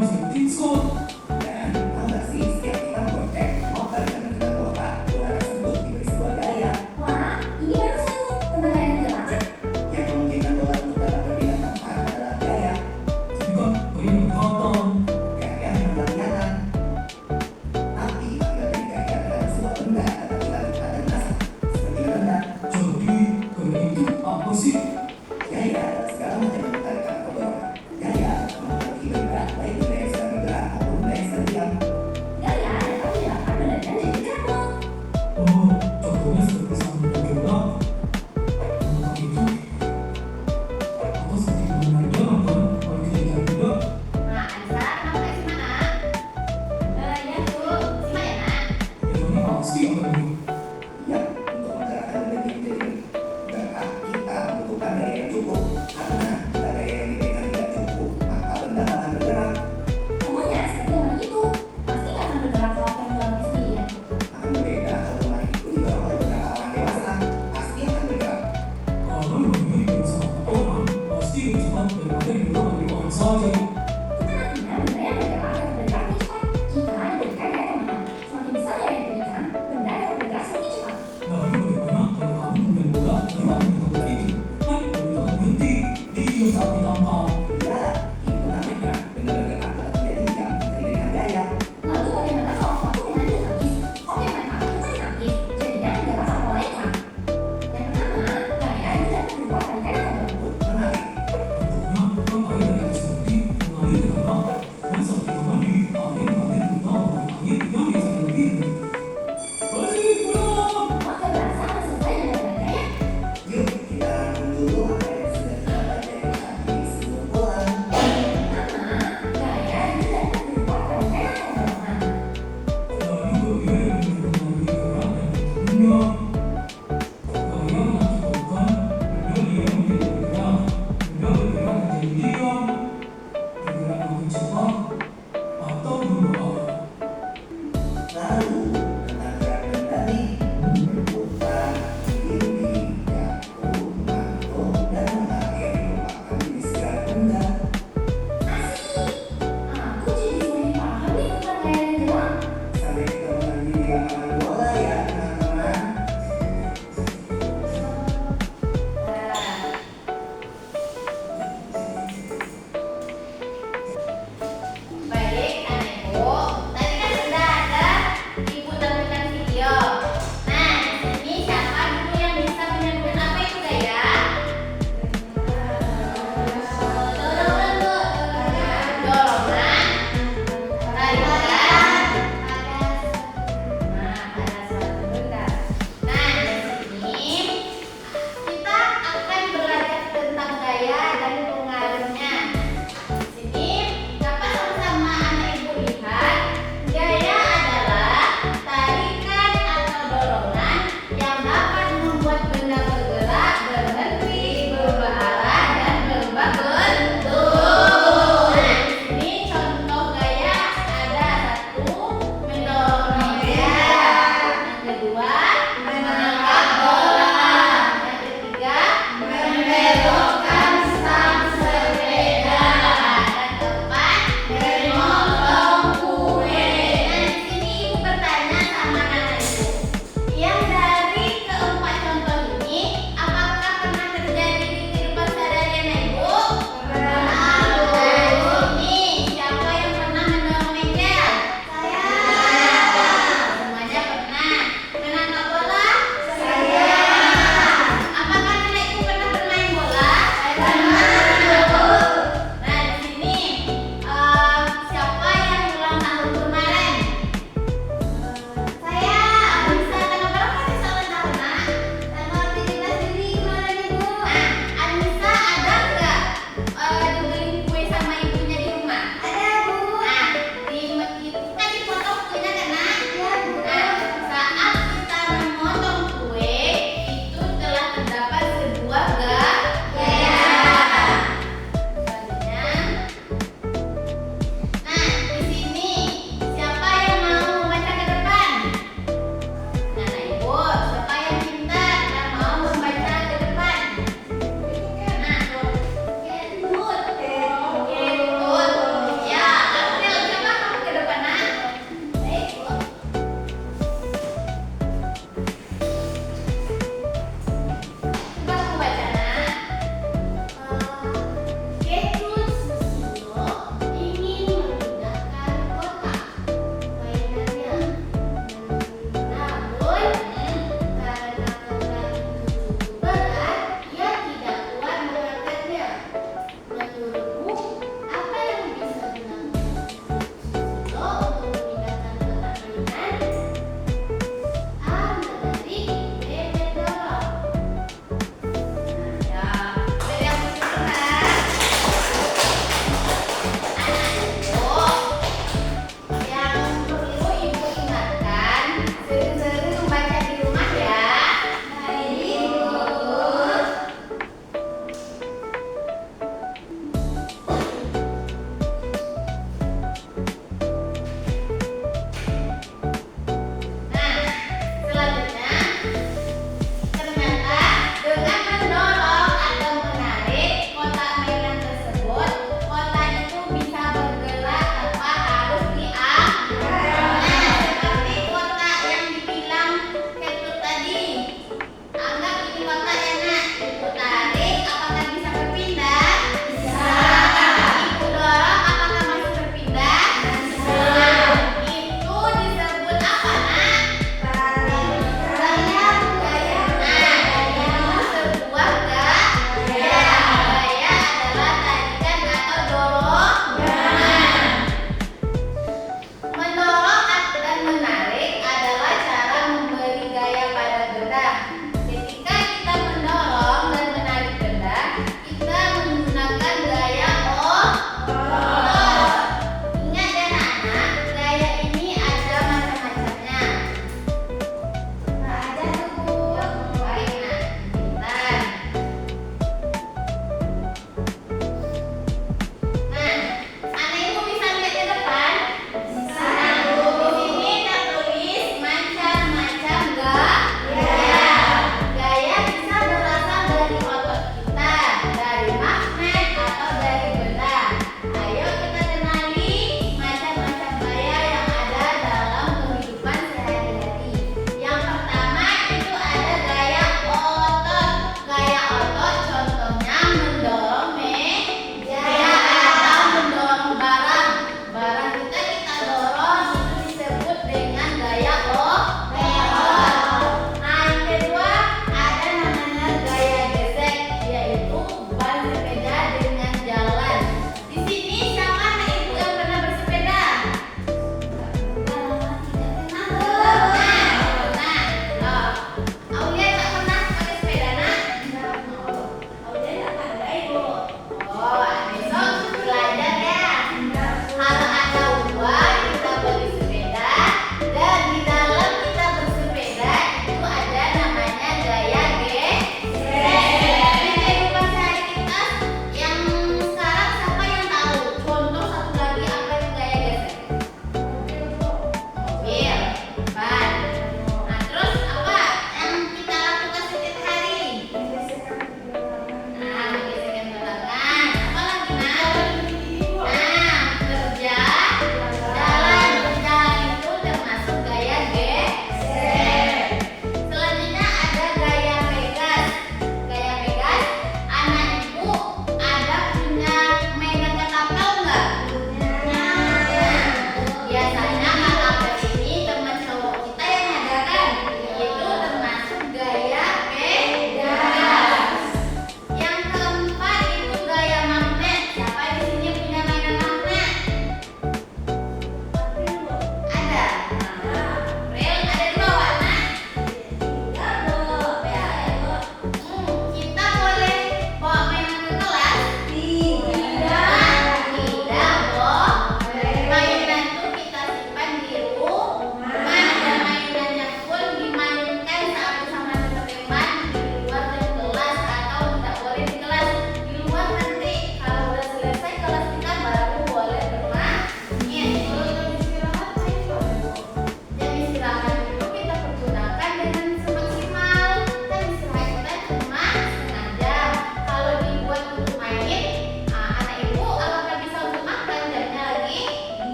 penting skor. Dan tahu nggak sih, setiap kita ngocek motor dan kendaraan kota, suara tersebut diberi sebuah gaya. Wah, ini baru saya tuh tentang gaya mobil macet. Yang memungkinkan dolar untuk dapat berpindah tempat adalah gaya. Jadi kan gaya berkata. Gaya memang kelihatan. Tapi apabila gaya adalah sebuah benda atau kita terasa seperti benda. Jadi gaya itu apa sih? Gaya adalah segala macam ketarikan atau dorongan. Gaya mempengaruhi benda, baik benda yang sedang bergerak maupun benda yang sedang diam. Gaya dapat menyebabkan benda jadi jatuh. Oh, contohnya seperti sambal bergerak. Untuk itu, atau seperti mengenai jalan kan, kalau tidak tidak tidak. Nah, Anissa, kamu naik si mana? Ya tuh, si Mayana. Itu pasti akan dulu. Ya, untuk menggerakkan benda ini menjadi bergerak, kita membutuhkan gaya yang cukup. Karena jika gaya yang diberikan tidak cukup, maka benda akan bergerak. Semuanya seperti orang itu. Pasti nggak akan bergerak kalau kamu dalamnya sendirian. Akan berbeda kalau rumah itu didorong oleh beberapa orang dewasa, pasti akan bergerak. Kalau yang diberikan sama orang, pasti lebih cepat daripada yang diberikan oleh orang saja. Itu artinya benda yang bergerak akan bergerak lebih cepat. Jika diberikan gaya tambahan, semakin besar gaya yang diberikan, benda akan bergerak semakin cepat. Lalu bagaimana kalau kamu dan bola terbang di tempat itu? Kan bola berhenti di saat ditangkap. Ya, itu namanya benda bergerak atau tidak tidak diberikan gaya. Lalu bagaimana kalau suatu benda dinamis? Oke, mereka akan menjadi dinamis. Jadinya bergerak sama pola yang sama. Yang pertama, gaya itu dapat dibuat dari gaya tertentu. Menarik. Tentunya kan gaya dari seperti mengalir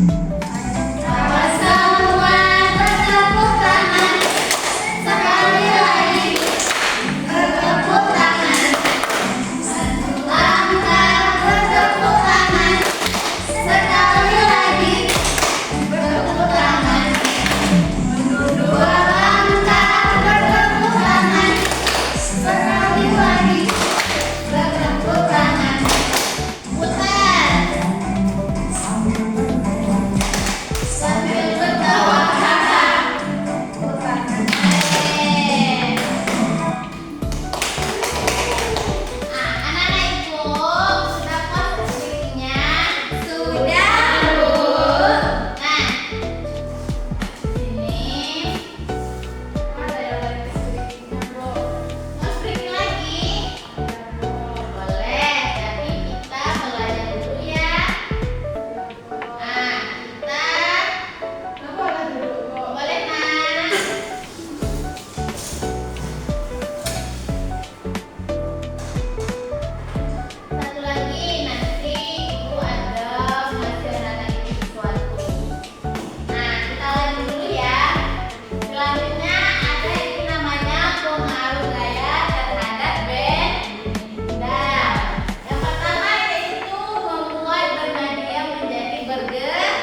Semua bertepuk tangan sekali lagi, bertepuk tangan. Satu langkah bertepuk tangan sekali lagi, bertepuk tangan. Dua langkah bertepuk tangan sekali lagi, bertepuk tangan. Putar sambil bertawa, haha. Anak-anak ibu sudah puas skripsinya? Sudah, Bu. Nah, sini ada yang lagi skripsinya, Bu. Mau skripsi lagi? Boleh, tapi kita belajar dulu ya. Kita boleh dulu, boleh kan? Satu lagi, nanti ibu ada ngasih anak ibu sesuatu. Nah, kita lanjut dulu ya. Selanjutnya ada yang namanya pengaruh gaya terhadap benda. Yang pertama yaitu membuat benda dia menjadi bergerak.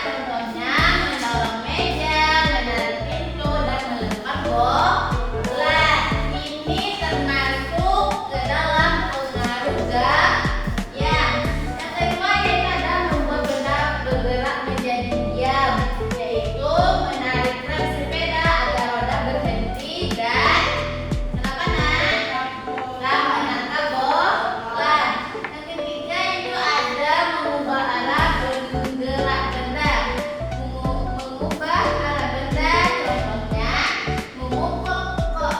Contohnya mendorong meja, menarik pintu, dan melempar bola. Ini termasuk ke dalam pengaruh gaya. Yang kedua yaitu adalah membuat benda bergerak menjadi diam, yaitu menarik rem sepeda agar roda berhenti dan kenapa menangkap bola. Yang ketiga itu ada mengubah arah bergerak benda. Mengubah arah benda contohnya memukul kop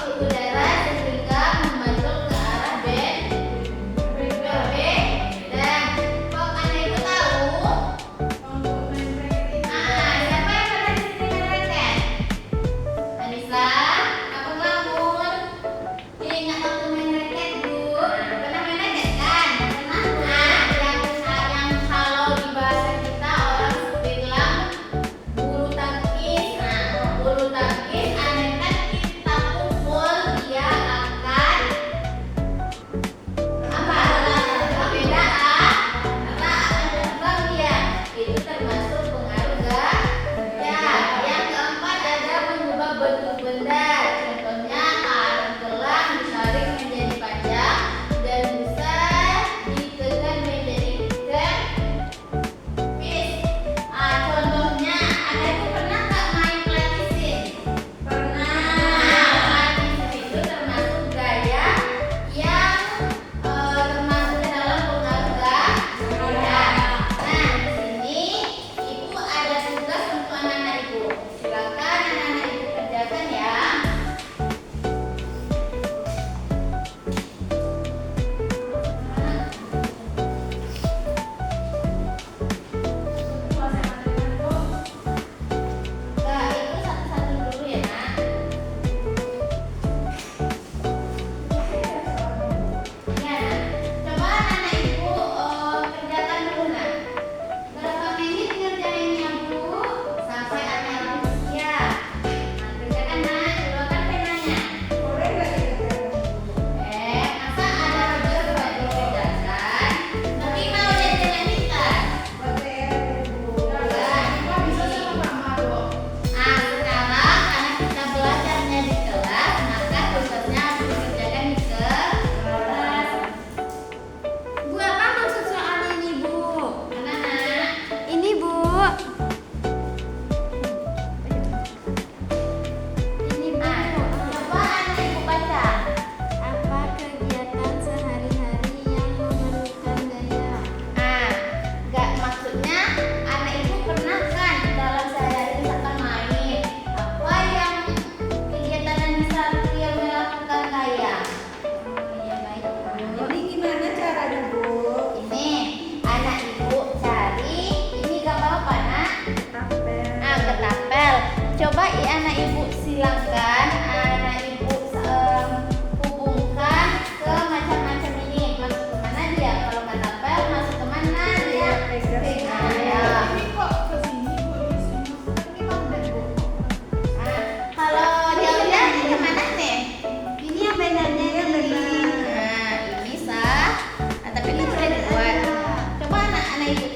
ke udara sehingga membantu ke arah berbeda. Kok anak ibu tahu? Siapa yang pernah di sini main raket? Anissa, Abang Lamun. Ingat waktu main raket, Bu? Pernah main raket kan? Yang kalau di bahasa kita orang bilang bulu tangkis. Bulu tangkis andaikan kita pukul dia akan apa? Beda karena akan terbang dia. Itu termasuk pengaruh gaya. Yang keempat ada mengubah bentuk benda. Contohnya arang gelang ditarik menjadi panjang dan bisa ditekan menjadi kempis. Contohnya ada itu pernah nggak main pelatisin? Pelatisin itu termasuk gaya yang termasuk ke dalam pengaruh gaya. Nah, di sini ibu ada tugas untuk anak-anak ibu. Silakan anak-anak ibu kerjakan ya. Enggak, itu satu-satu dulu ya, Nak. Ya, Nak. Coba anak ibu kerjakan dulu, Nak. Berapa menit ngerjainnya, Bu? Sampai anak ibu siap. Nah, kerjakan, Nak. Silakan penanya. Masa ada tugas buat dikerjakan? Nanti mau jajan ikan. Sekarang karena kita belajarnya di kelas, maka tugasnya harus dikerjakan di kelas. Bu, apa maksud soal ini, Bu? Anak-anak, Ini, Bu. Ini, Bu. coba anak ibu baca. Apa kegiatan sehari-hari yang memerlukan gaya? Gak maksudnya anak ibu pernah kan dalam sehari-hari misalkan main. Apa yang kegiatan yang bisa dia melakukan gaya? Ya, baik. Jadi gimana caranya, Bu? Ini anak ibu cari ini gambar apa, Nak? Ketapel. Coba anak ibu silangkan anak ibu hubungkan ke macam-macam ini. Masuk kemana dia? Kalau ketapel masuk kemana dia? Pegang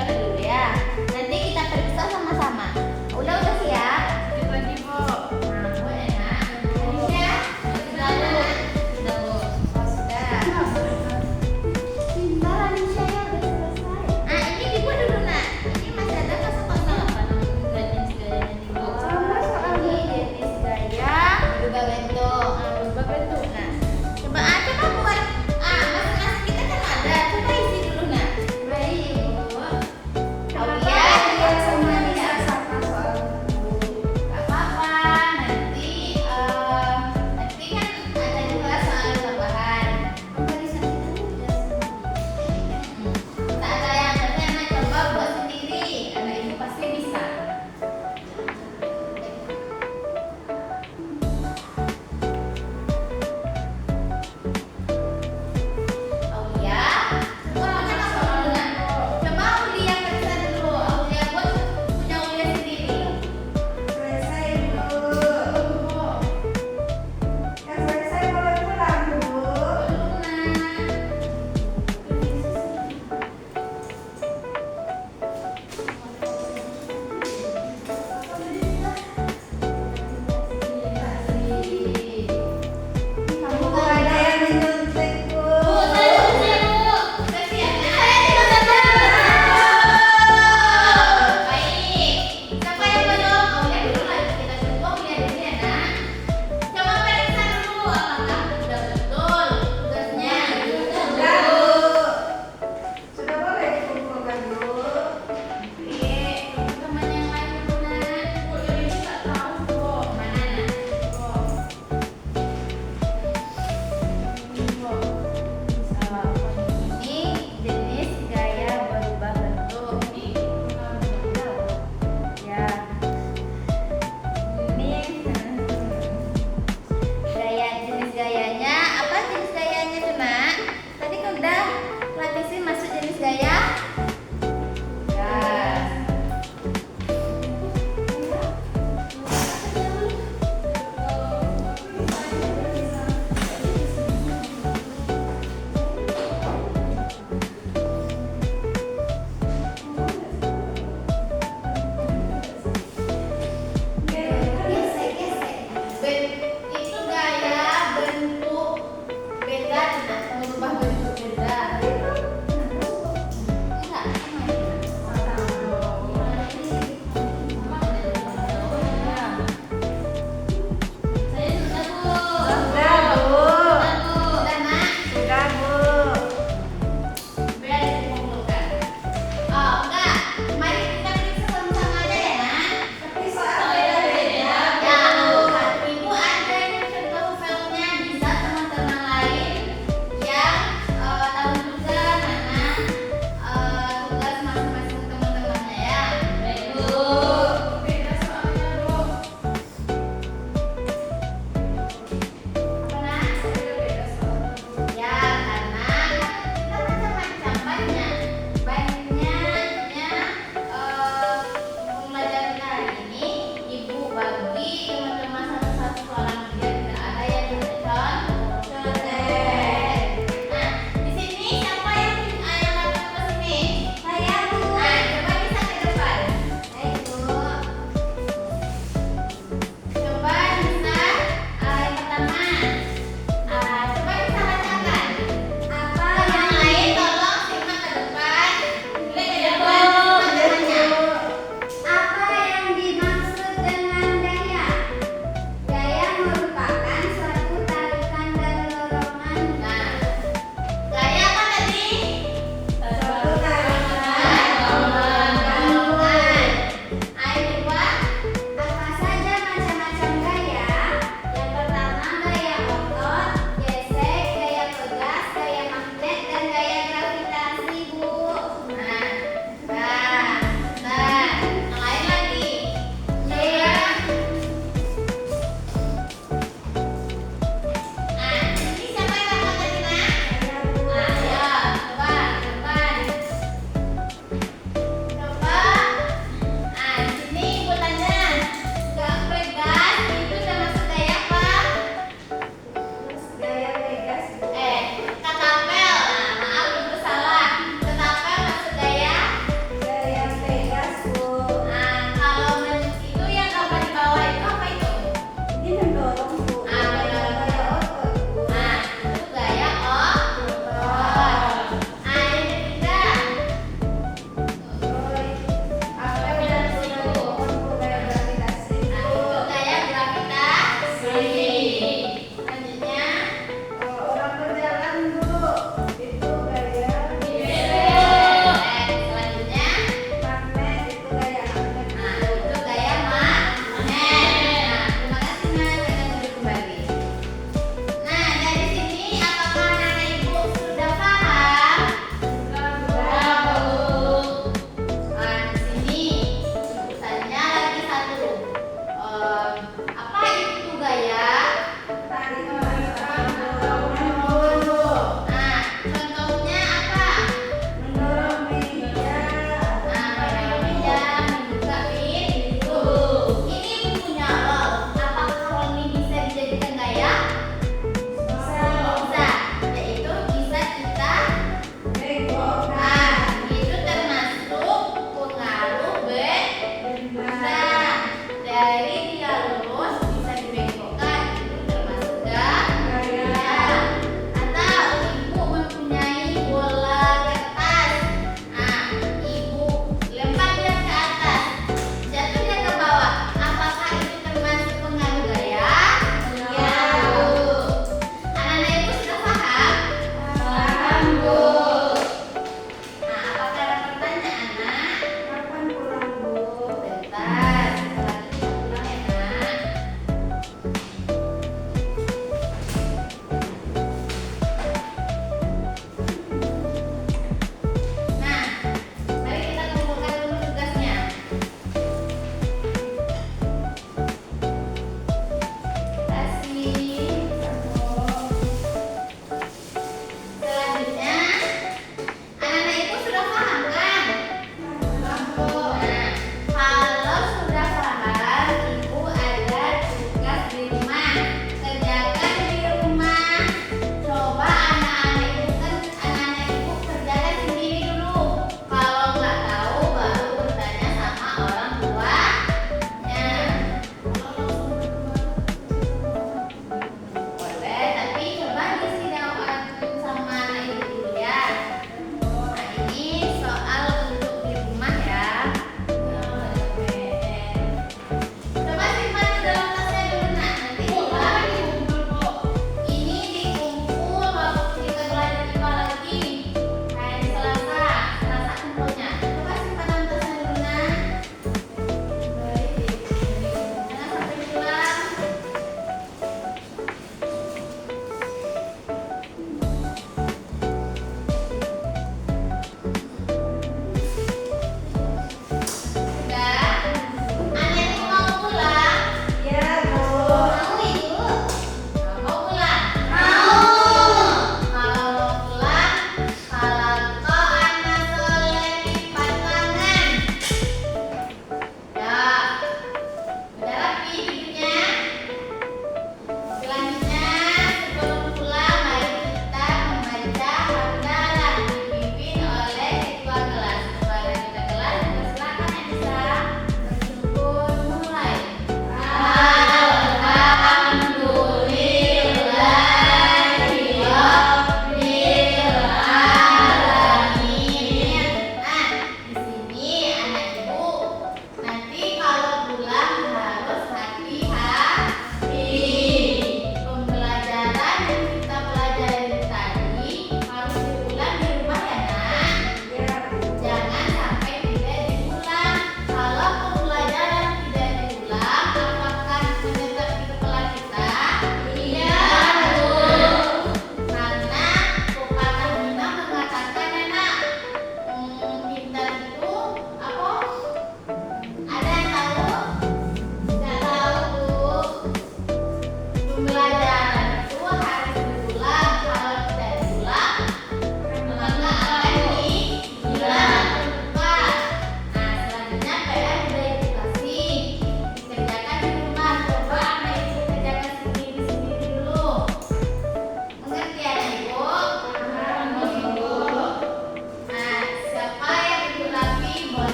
cari dulu